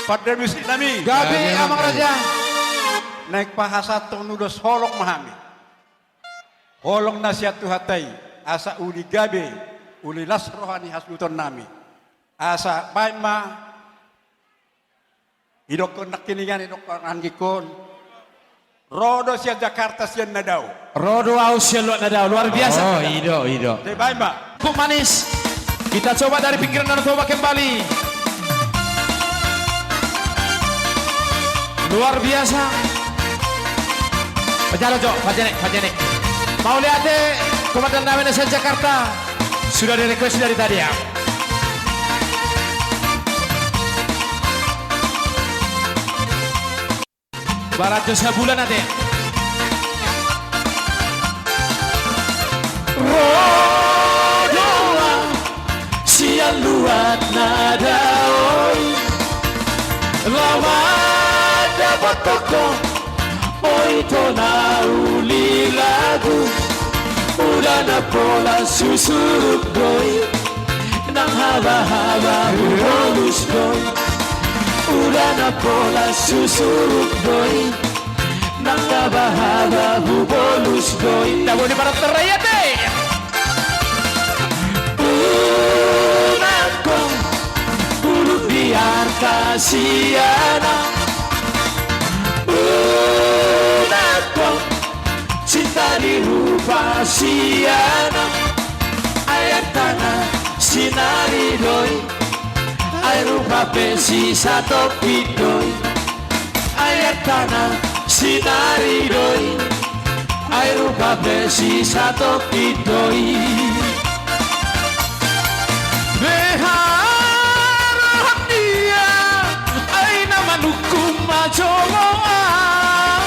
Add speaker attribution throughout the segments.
Speaker 1: Pada misi nami.
Speaker 2: Gabi amang raja.
Speaker 1: Naik bahasa nudos holok mahami. Holong nasihat tuhatai. Asa uli gabe. Uli las rohani hasluton nami. Asa baik ma. Idokon nakiningan idokon anggikon. Rodo siya Jakarta siya nadau.
Speaker 2: Rodo aus siya luar biasa.
Speaker 3: Oh, ido.
Speaker 1: Te baik ma.
Speaker 2: Cukup manis. Kita coba dari pinggiran dan coba kembali. Luar biasa. Pajalo Jo, Pajanek. Mau lihat deh Komandan Namen Nasihat Jakarta. Sudah di request dari tadi ya. Barat Josa bulan nanti. Rodoa siang luat nada oi. Lama dapat toko oi tona uli lagu. Udah na pola susuruk doi. Nang haba-haba hulus doi. Udah na pola susuruk doi. Nang haba-haba hulus doi. Tak boleh para teraya deh. Unangko bulu biar kasiana. Unangko cinta dirupa siana. Ayat tanah sinari doi. Ay rupa pensi satu pidoi. Ayat tanah sinari doi. Ay rupa pensi satu pidoi. Beharap dia ay naman hukum macolongan.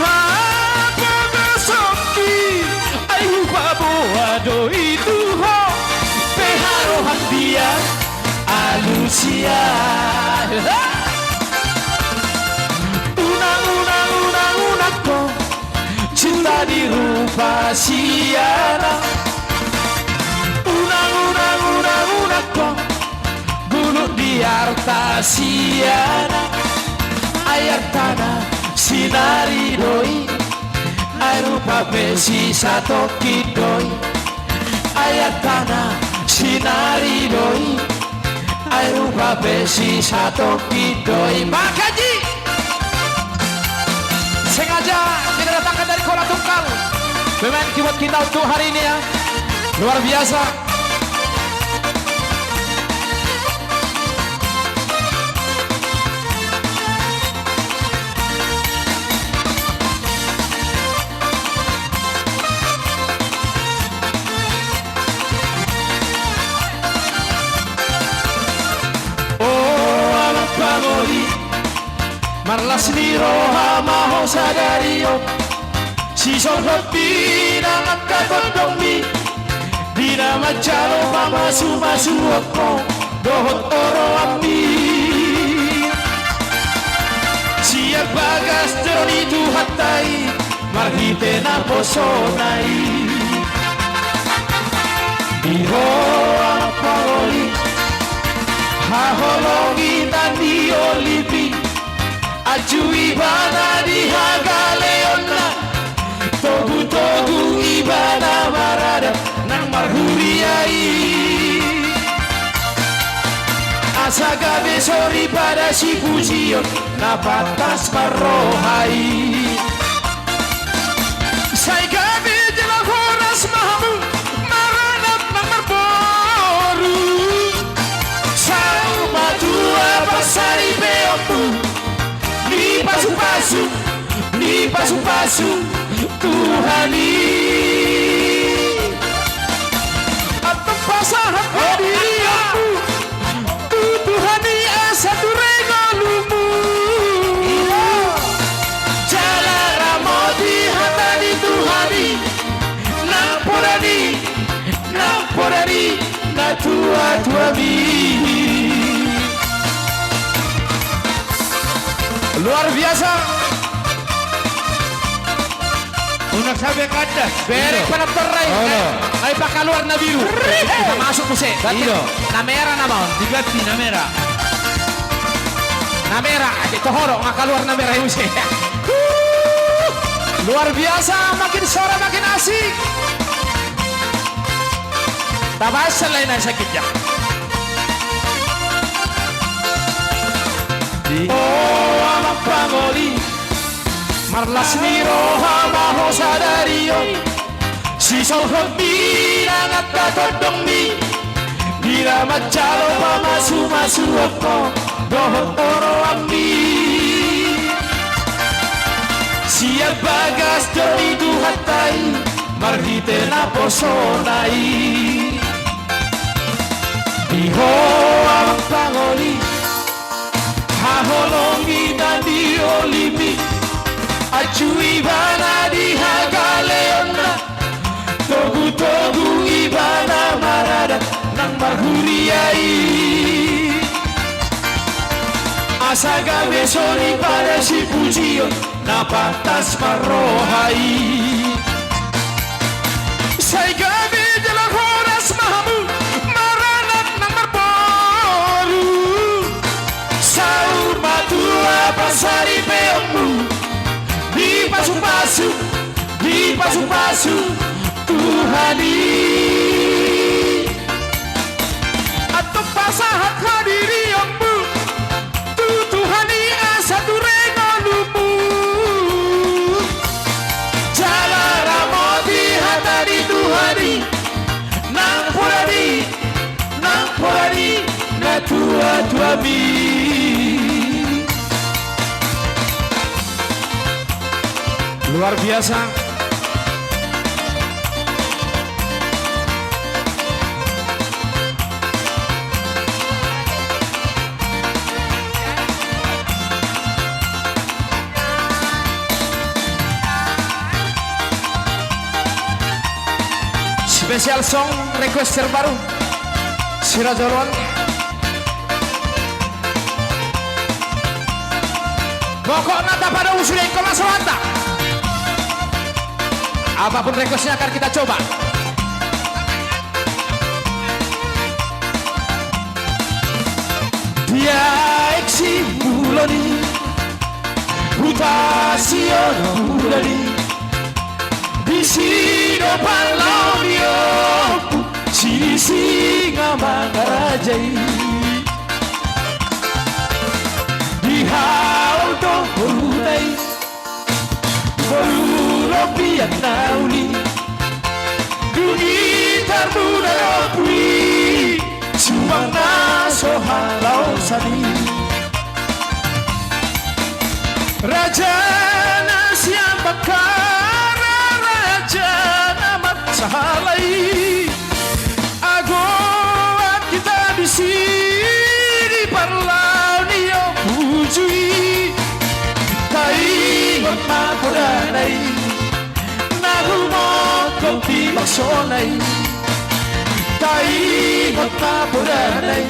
Speaker 2: Rapa besoki ay rupa boado itu ho. Beharap dia alusia. Unang ko cinta dirupa siana. Unang ko bulu di harta siana. Ayat tanah sinari doi. Ay rupa besi satu kidoi. Ayat tanah sinari doi. Ay rupa besi satu kidoi. Makaji sengaja kita datangkan dari Kuala Tungkal. Pemain keyboard kita untuk hari ini ya. Luar biasa. Marlas ni roha maho sadario. Si son hopina ngaka kondomi. Dina macalo mama sumasu ako. Dohot oro ambi. Siap bagas joni tu hatai. Margite na posonai. Iho apagoli. Hahologi tandi olipi. Aju ibana di hagaleona. Togu ibana marada. Nang marhuriai. Asa gabe sori pada si pujion. Na batas marohai. Say gabe jela horas mahamu. Maranap nang marboru. Sau matua pasari beomu. Ni pasu-pasu Tuhani atau pasahan dirimu Tuhani asa turegalumu Jala ramodi hatani Tuhani Namporani na tua-tuami. Luar biasa.
Speaker 3: Unak sabi kandas.
Speaker 2: Berek panaptaray. Ay pakaluar na biru. Kita masuk musik.
Speaker 3: Iyo.
Speaker 2: Na merah na mo.
Speaker 3: Diganti na mera.
Speaker 2: Namera, ito horok, makaluar namera yung siya. Luar biasa, makin suara makin asik. Tabas sa lain ang sakit niya. Oh, amang pangoli, marlas ni roha maho sa dariyo. Si solhot bilang at katodong mi, bila magcalo pa masumasuot mo, dohot oro ambi. Siya bagas dari duhatay, marhite na posonay. Iho ang pangoli, haholongi na di olipi, at iba na di hagaleon na, togu-togu iba na marada ng marhuriyay. Asaga besoni pada si pujiyo, na patas marohay. Say gabi de las horas mahamu, maranat ng marboru. Saur matua pasari peomu, di pasu-pasu, di pasu-pasu, Tuhani. Atau pasahat hadiri ambu, Tuhani asa turengo lumu. Jalara modi hatari Tuhani, nang purani, na tua bi. Luar biasa. Spesial song request terbaru Sirajolwan. Pokoknya tak pada usulnya kelas wanda. Apapun requestnya akan kita coba. Dia eksi bulani, mutasion bulani. Bisino palonio, singa mangarajai. Dihaul to bulai, bolulo pian nauli. Dugitar budayopui, suang naso halau sadi. Raja nasiam bakar, raja namat sahalai. Ago at kita di sini parlau niyo pujui. Taingot mapudanay, nahumot kong timaksonay. Taingot mapudanay,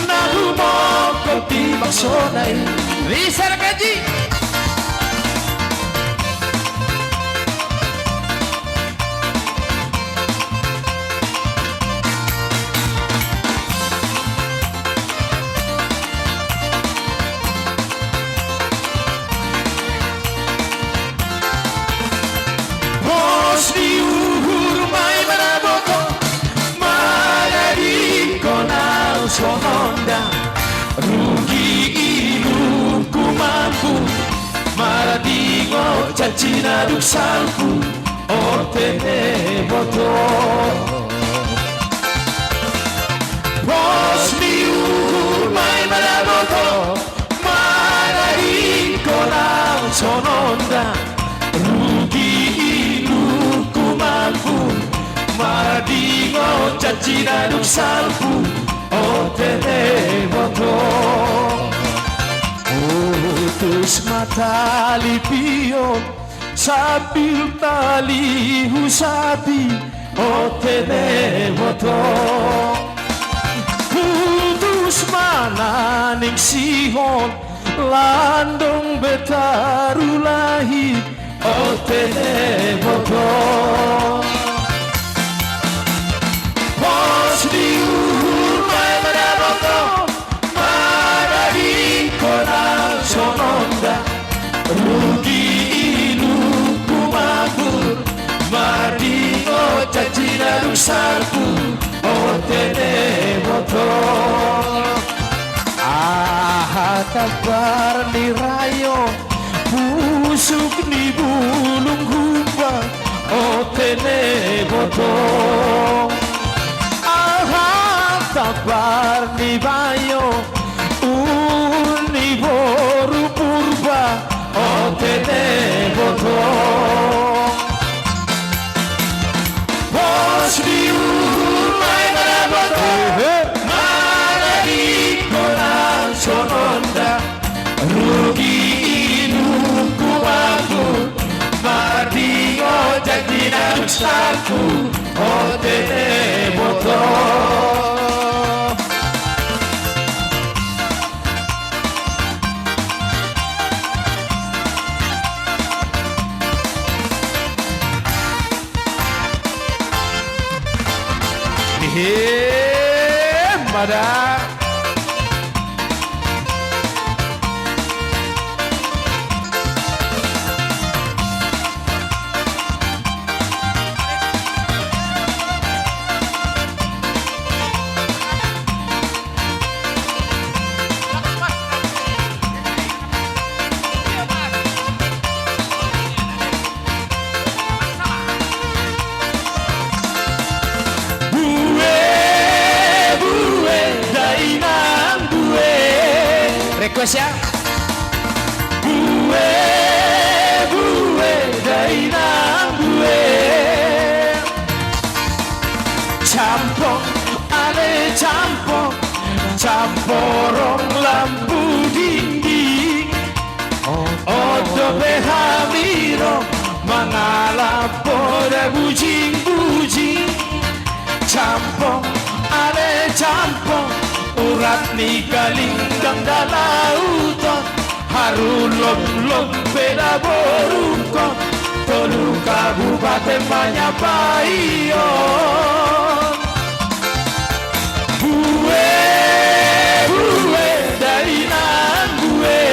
Speaker 2: nahumot kong timaksonay. Rizal Kaji. Sononda rugi iluku mampu maradingo cacina duksalku otene boto bos miuhur mai maraboto maradingo nau sononda rugi iluku mampu maradingo cacina duksalku otene boto. Putus mata lipion sambil tali husabi otene boto. Putus mananing sihon landong betarulahi otene boto. Bos diuhur mai maraboto maradiko besarku otene botol tabar ni rayo busuk ni bulung gumba otene botol tabar ni bayo uni boru purba otene botol bos di umay marabato mana di kolang sononda rugi inuku aku martingo jadi nangsaku otene botol Pada request ya bue dainang bue campong ale camporong lampu dinding odo behamiro mangalapo da bujing-bujing campong ale campong urat ni kalinggang dalauton harulom-lom peda borungkon tolu kabupaten Panyapayon bue dainang bue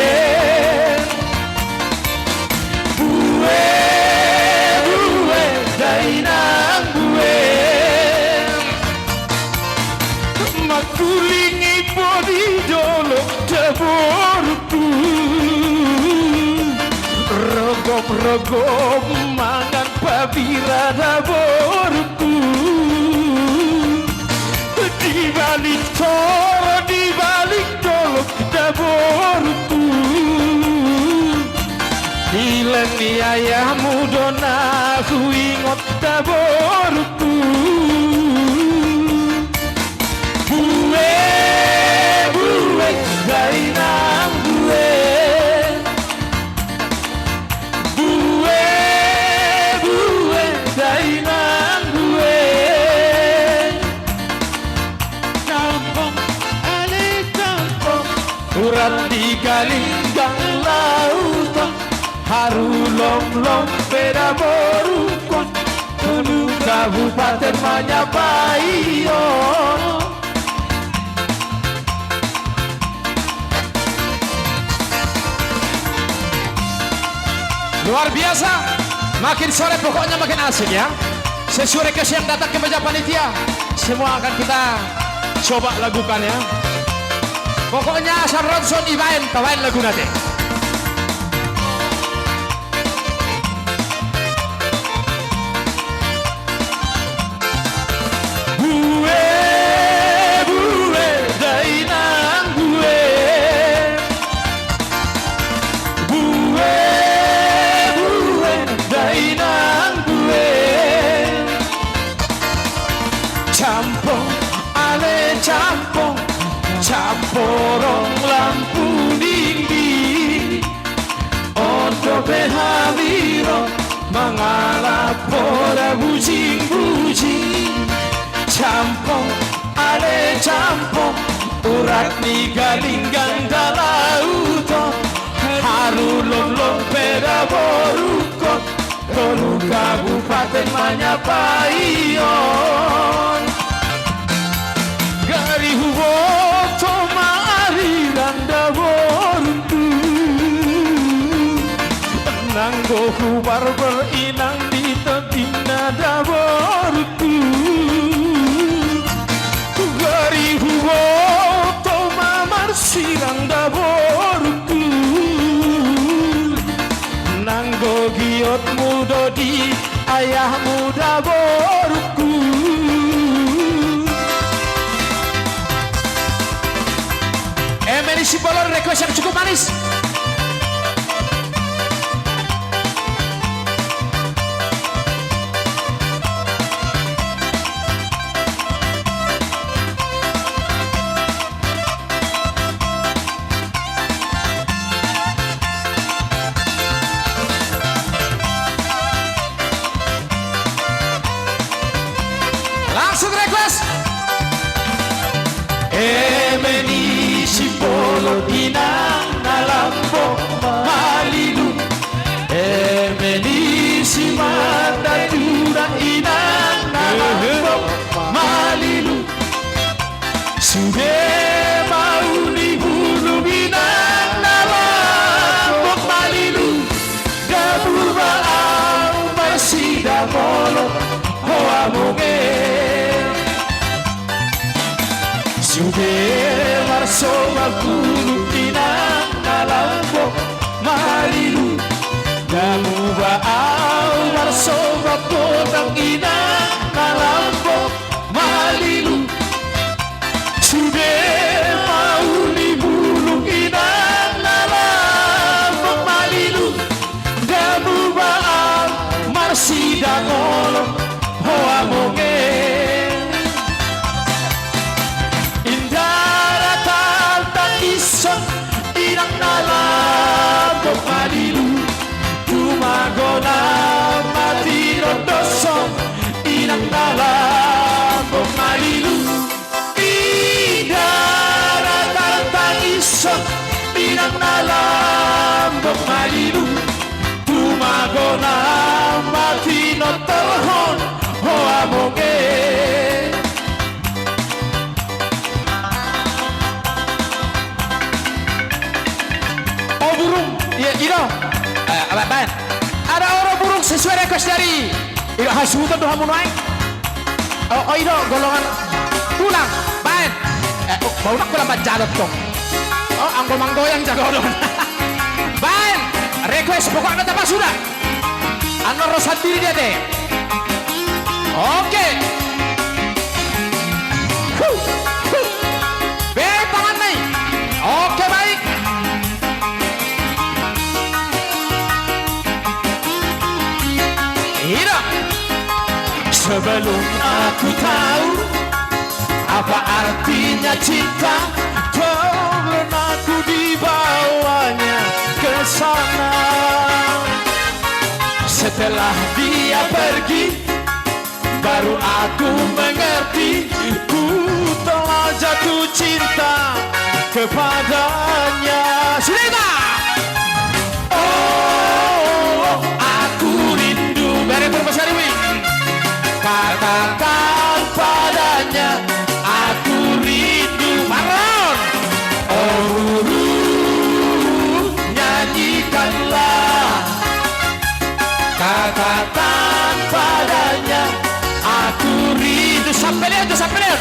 Speaker 2: dainang bue makulingi podi dolok daborku rogop mangan pabira daborku di balik toro di balik dolok daborku dileni ayahmu dona ku ingot daborku bue dainang bue dainang bue campong ale campong urat di kalinggang lautan harulom-lom peda borungkon tulu kabupaten Panyapayon luar biasa, makin sore pokoknya makin asik ya. Sesuai request yang datang ke meja panitia, semua akan kita coba lakukan ya. Pokoknya asal Ronson Ibain, tawain lagu nanti. Bue dainang bue dainang bue campong ale camporong lampu dinding odo behaviro mangalapora bujing-bujing campong ale campong urat ni galinggang dalauton harulom-lom peda borukot tolu kabupaten Panyapayon gari huboto maariran daboruntu nanggo hubar berinang di tetina daboruntu sirang daboruku nanggo giot muda di ayahmu daboruku. Emerisi Bolor request yang cukup manis. Langsung request. Emenisi polo inang nalambok malilu. Emenisi mandatura inang nalambok malilu. Sudah mau dibulu inang nalambok malilu. Dabur baau masih damolo hoa moge. Sudah marso magulu inang nalambok malilu. Damu baau marso magpotang inang nalambok malilu. Sudah mau libulong inang nalambok malilu. Damu baau marsi dangolong hoa moge. Inang nalambok malilu. Tumagona mati rondoso. Inang nalambok malilu. Daratan tangiso. Inang nalambok malilu. Tumagona mati notohon hoa moge. Burung, ya Iro, Ban, ada orang burung sesuai request dari Iro Hasutan tuh hamun naik. Oh Iro golongan pulang, Ban, bau nak pulang jalot dong. Oh anggol manggoyang jago dong. Ban, request pokoknya apa sudah? Anu rosat diri dia deh. Oke. Tangan nih. Oke baik. Ira. Sebelum aku tahu apa artinya cinta, tolong aku dibawanya ke sana. Setelah dia pergi, baru aku mengerti, ku telah jatuh cinta kepadanya. Sudah. Oh, aku rindu. Beri berbesar ini. Katakan padanya, aku rindu. Maron. Oh, nyanyikanlah. Katakan padanya, aku rindu. Sampai lihat, sampai lihat.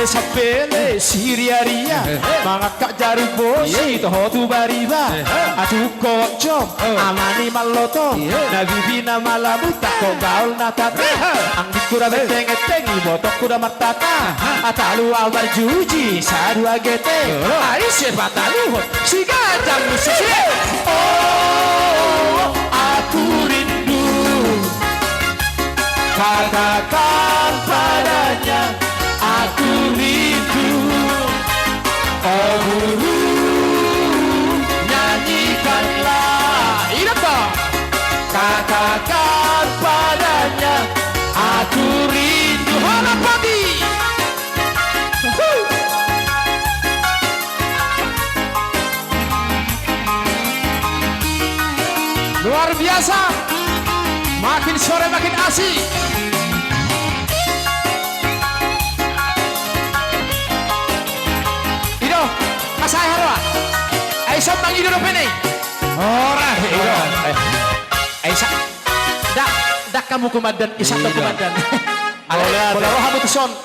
Speaker 2: Sapele siria-ria mangakak jaru bosi toho tu bariba atu kocom amani maloto nabibina malamu tako gaul natate ang dikura beteng-eteng botok kuda matata atalu albar juji sadu agete ari sepatalu si gajang musisi. Oh aku rindu, katakan padanya aku rindu. Oh guru, nyanyikanlah. Ingat dong. Katakan padanya aku rindu. Hola pagi. Luar biasa. Makin sore makin asik. Saya harus. Aisyah panggil dulu pene. Ora, Aisyah. Dak kamu komandan, Isam komandan. Boleh roh hamu tuson.